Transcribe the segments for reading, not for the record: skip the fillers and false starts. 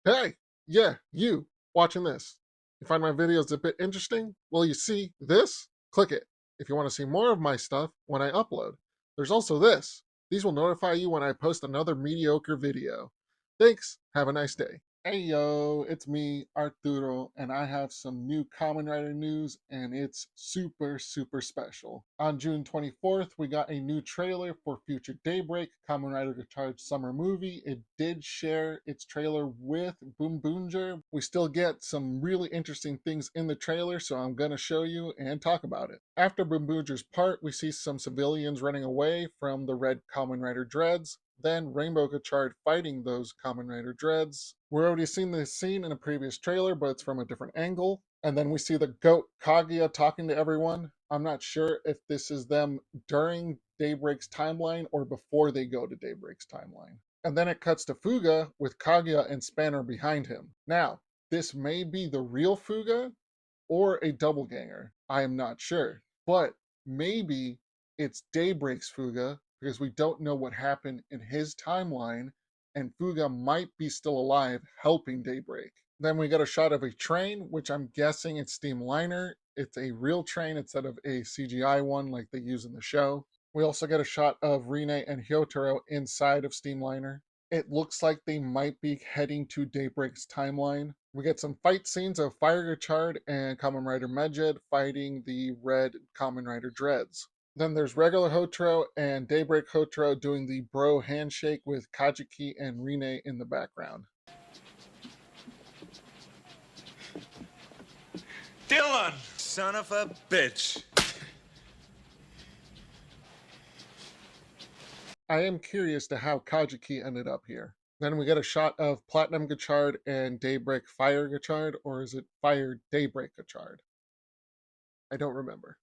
Hey, yeah, you watching this. You find my videos a bit interesting? Well, you see this? Click it if you want to see more of my stuff when I upload. There's also this. These will notify you when I post another mediocre video. Thanks. Have a nice day. Hey yo, it's me, Arturo, and I have some new Kamen Rider news, and it's super special. On June 24th, we got a new trailer for future Daybreak, Kamen Rider Gotchard's summer movie. It did share its trailer with Boom Boomjer. We still get some really interesting things in the trailer, so I'm gonna show you and talk about it. After Boom Boomjer's part, we see some civilians running away from the red Kamen Rider Dreads. Then Rainbow Gotchard fighting those Kamen Rider Dreads. We're already seen this scene in a previous trailer, but it's from a different angle. And then we see the goat Kaguya talking to everyone. I'm not sure if this is them during Daybreak's timeline or before they go to Daybreak's timeline. And then it cuts to Fuga with Kaguya and Spanner behind him. Now, this may be the real Fuga or a double ganger. I am not sure. But maybe it's Daybreak's Fuga because we don't know what happened in his timeline, and Fuga might be still alive helping Daybreak. Then we get a shot of a train, which I'm guessing it's Steamliner. It's a real train instead of a CGI one like they use in the show. We also get a shot of Rine and Hyotaro inside of Steamliner. It looks like they might be heading to Daybreak's timeline. We get some fight scenes of Fire Gotchard and Kamen Rider Medjed fighting the red Kamen Rider Dreads. Then there's regular Hotaro and Daybreak Hotaro doing the bro handshake with Kajiki and Rine in the background. Dylan! Son of a bitch. I am curious to how Kajiki ended up here. Then we get a shot of Platinum Gotchard and Daybreak Fire Gotchard, or is it Fire Daybreak Gotchard? I don't remember.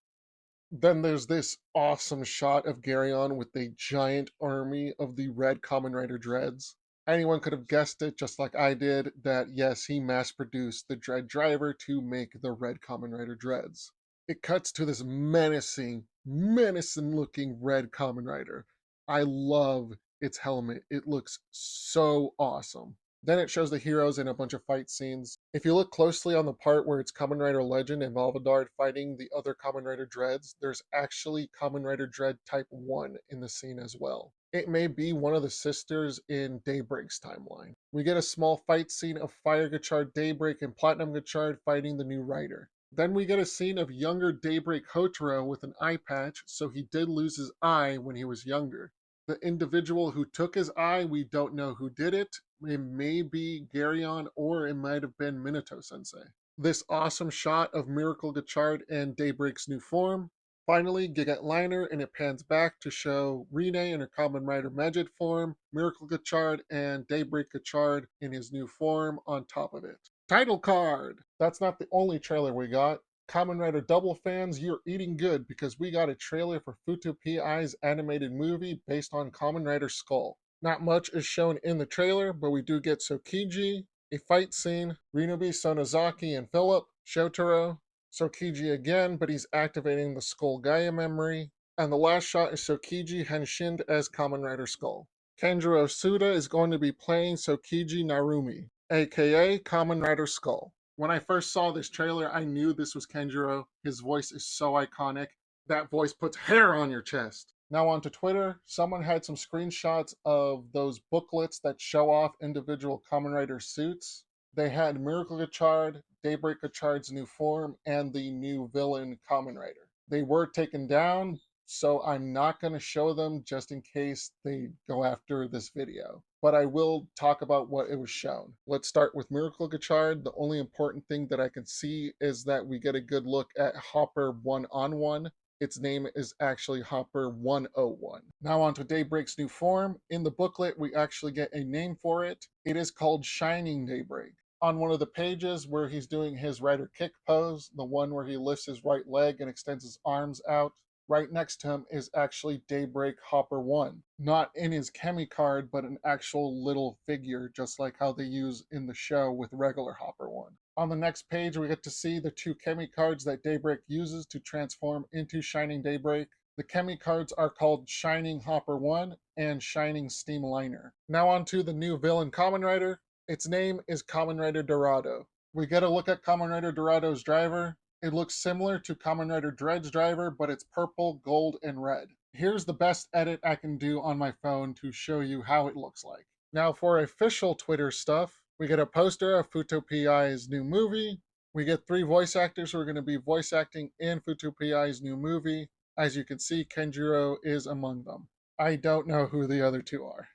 Then there's this awesome shot of Garyon with a giant army of the red Kamen Rider Dreads. Anyone could have guessed it, just like I did, that yes, he mass-produced the Dread Driver to make the red Kamen Rider Dreads. It cuts to this menacing-looking red Kamen Rider. I love its helmet. It looks so awesome. Then it shows the heroes in a bunch of fight scenes. If you look closely on the part where it's Kamen Rider Legend and Volvidard fighting the other Kamen Rider Dreads, there's actually Kamen Rider Dread Type 1 in the scene as well. It may be one of the sisters in Daybreak's timeline. We get a small fight scene of Fire Gotchard, Daybreak, and Platinum Gotchard fighting the new Rider. Then we get a scene of younger Daybreak Hotaro with an eye patch, so he did lose his eye when he was younger. The individual who took his eye, we don't know who did it. It may be Garyon or it might have been Minato Sensei. This awesome shot of Miracle Gotchard and Daybreak's new form. Finally, Gigat Liner, and it pans back to show Rine in her Kamen Rider Medjed form, Miracle Gotchard, and Daybreak Gotchard in his new form on top of it. Title card! That's not the only trailer we got. Kamen Rider Double fans, you're eating good because we got a trailer for Fuuto PI's animated movie based on Kamen Rider Skull. Not much is shown in the trailer, but we do get Tsukiji, a fight scene, Rinobi, Sonozaki, and Philip, Shotaro, Tsukiji again, but he's activating the Skull Gaia memory, and the last shot is Tsukiji henshined as Kamen Rider Skull. Kenjiro Suda is going to be playing Tsukiji Narumi, aka Kamen Rider Skull. When I first saw this trailer, I knew this was Kenjiro. His voice is so iconic. That voice puts hair on your chest. Now onto Twitter. Someone had some screenshots of those booklets that show off individual Kamen Rider suits. They had Miracle Gotchard, Daybreak Gotchard's new form, and the new villain Kamen Rider. They were taken down, so I'm not going to show them just in case they go after this video. But I will talk about what it was shown. Let's start with Miracle Gotchard. The only important thing that I can see is that we get a good look at Hopper 1-on-1. Its name is actually Hopper 101. Now on to Daybreak's new form. In the booklet, we actually get a name for it. It is called Shining Daybreak. On one of the pages where he's doing his rider kick pose, the one where he lifts his right leg and extends his arms out, right next to him is actually Daybreak Hopper 1. Not in his Chemi card, but an actual little figure, just like how they use in the show with regular Hopper 1. On the next page, we get to see the two Chemi cards that Daybreak uses to transform into Shining Daybreak. The Chemi cards are called Shining Hopper 1 and Shining Steamliner. Now on to the new villain Kamen Rider. Its name is Kamen Rider Dorado. We get a look at Kamen Rider Dorado's driver. It looks similar to Kamen Rider Dread's driver, but it's purple, gold, and red. Here's the best edit I can do on my phone to show you how it looks like. Now for official Twitter stuff, we get a poster of Fuuto PI's new movie. We get 3 voice actors who are going to be voice acting in Fuuto PI's new movie. As you can see, Kenjiro is among them. I don't know who the other 2 are.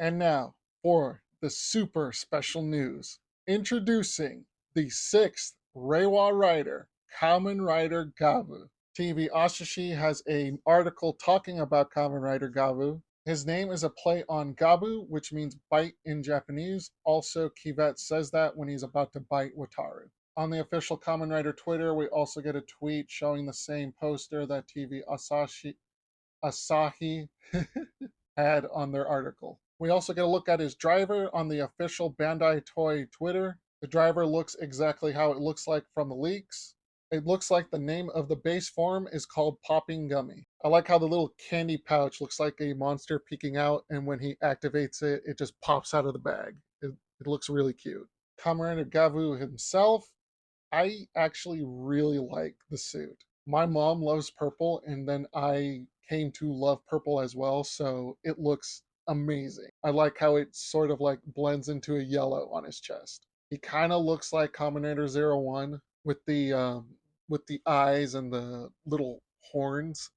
And now, for the super special news. Introducing the 6th Reiwa Rider, Kamen Rider Gavv. TV Asahi has an article talking about Kamen Rider Gavv. His name is a play on Gabu, which means bite in Japanese. Also, Kivet says that when he's about to bite Wataru. On the official Kamen Rider Twitter, we also get a tweet showing the same poster that TV Asahi had on their article. We also get a look at his driver on the official Bandai Toy Twitter. The driver looks exactly how it looks like from the leaks. It looks like the name of the base form is called Popping Gummy. I like how the little candy pouch looks like a monster peeking out, and when he activates it, it just pops out of the bag. It looks really cute. Kamen Rider Gavv himself, I actually really like the suit. My mom loves purple, and then I came to love purple as well, so it looks amazing. I like how it sort of like blends into a yellow on his chest. He kind of looks like Kamen Rider 01 with the eyes and the little horns.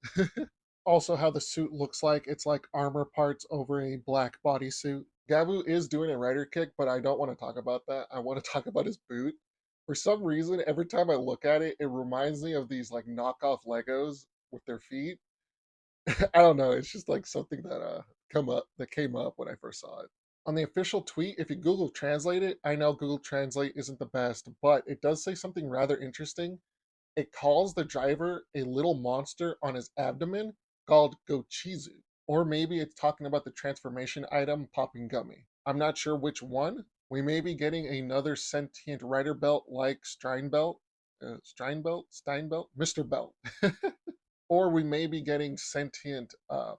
Also how the suit looks like it's like armor parts over a black bodysuit. Gavv is doing a rider kick, but I don't want to talk about that. I want to talk about his boot. For some reason, every time I look at it, it reminds me of these like knockoff Legos with their feet. I don't know. It's just like something that came up when I first saw it. On the official tweet, if you Google Translate it, I know Google Translate isn't the best, but it does say something rather interesting. It calls the driver a little monster on his abdomen called Gochizu. Or maybe it's talking about the transformation item Popping Gummy. I'm not sure which one. We may be getting another sentient rider belt like Steinbelt, Mr. Belt. Or we may be getting sentient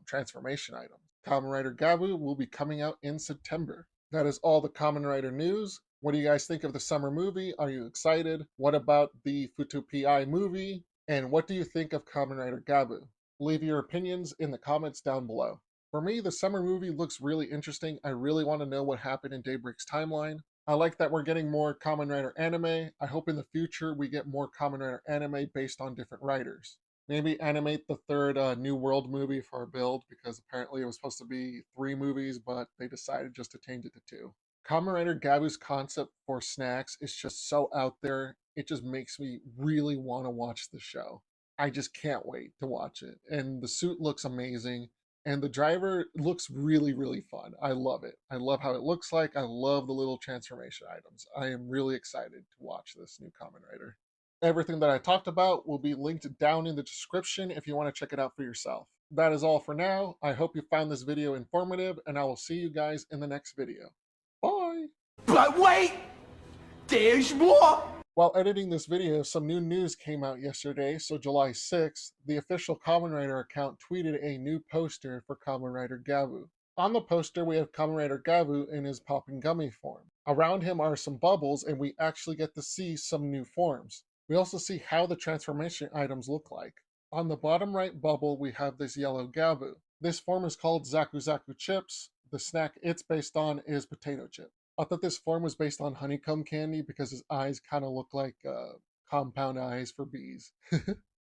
transformation items. Kamen Rider Gavv will be coming out in September. That is all the Kamen Rider news. What do you guys think of the summer movie? Are you excited? What about the Fuuto PI movie? And what do you think of Kamen Rider Gavv? Leave your opinions in the comments down below. For me, the summer movie looks really interesting. I really want to know what happened in Daybreak's timeline. I like that we're getting more Kamen Rider anime. I hope in the future we get more Kamen Rider anime based on different writers. Maybe animate the 3rd New World movie for our build, because apparently it was supposed to be 3 movies, but they decided just to change it to 2. Kamen Rider Gavv's concept for snacks is just so out there. It just makes me really want to watch the show. I just can't wait to watch it. And the suit looks amazing. And the driver looks really, really fun. I love it. I love how it looks like. I love the little transformation items. I am really excited to watch this new Kamen Rider. Everything that I talked about will be linked down in the description if you want to check it out for yourself. That is all for now. I hope you found this video informative, and I will see you guys in the next video. Bye! But wait! There's more! While editing this video, some new news came out yesterday, so July 6th, the official Kamen Rider account tweeted a new poster for Kamen Rider Gavv. On the poster, we have Kamen Rider Gavv in his Popping Gummy form. Around him are some bubbles, and we actually get to see some new forms. We also see how the transformation items look like. On the bottom right bubble, we have this yellow Gavv. This form is called Zaku Zaku Chips. The snack it's based on is potato chip. I thought this form was based on honeycomb candy because his eyes kind of look like compound eyes for bees.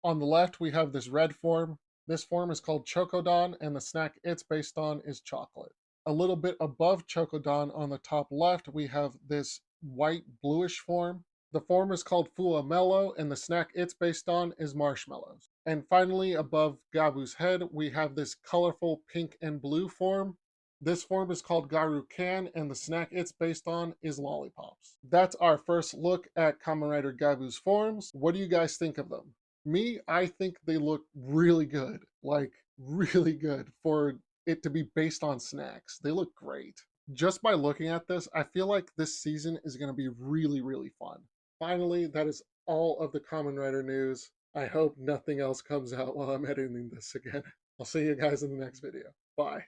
On the left, we have this red form. This form is called Chokodon, and the snack it's based on is chocolate. A little bit above Chokodon on the top left, we have this white bluish form. The form is called Fuumello, and the snack it's based on is marshmallows. And finally, above Gavv's head, we have this colorful pink and blue form. This form is called Garu-kan, and the snack it's based on is lollipops. That's our first look at Kamen Rider Gavv's forms. What do you guys think of them? Me, I think they look really good. Like, really good for it to be based on snacks. They look great. Just by looking at this, I feel like this season is going to be really, really fun. Finally, that is all of the Kamen Rider news. I hope nothing else comes out while I'm editing this again. I'll see you guys in the next video. Bye.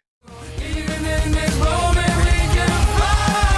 Even in this moment we can fly.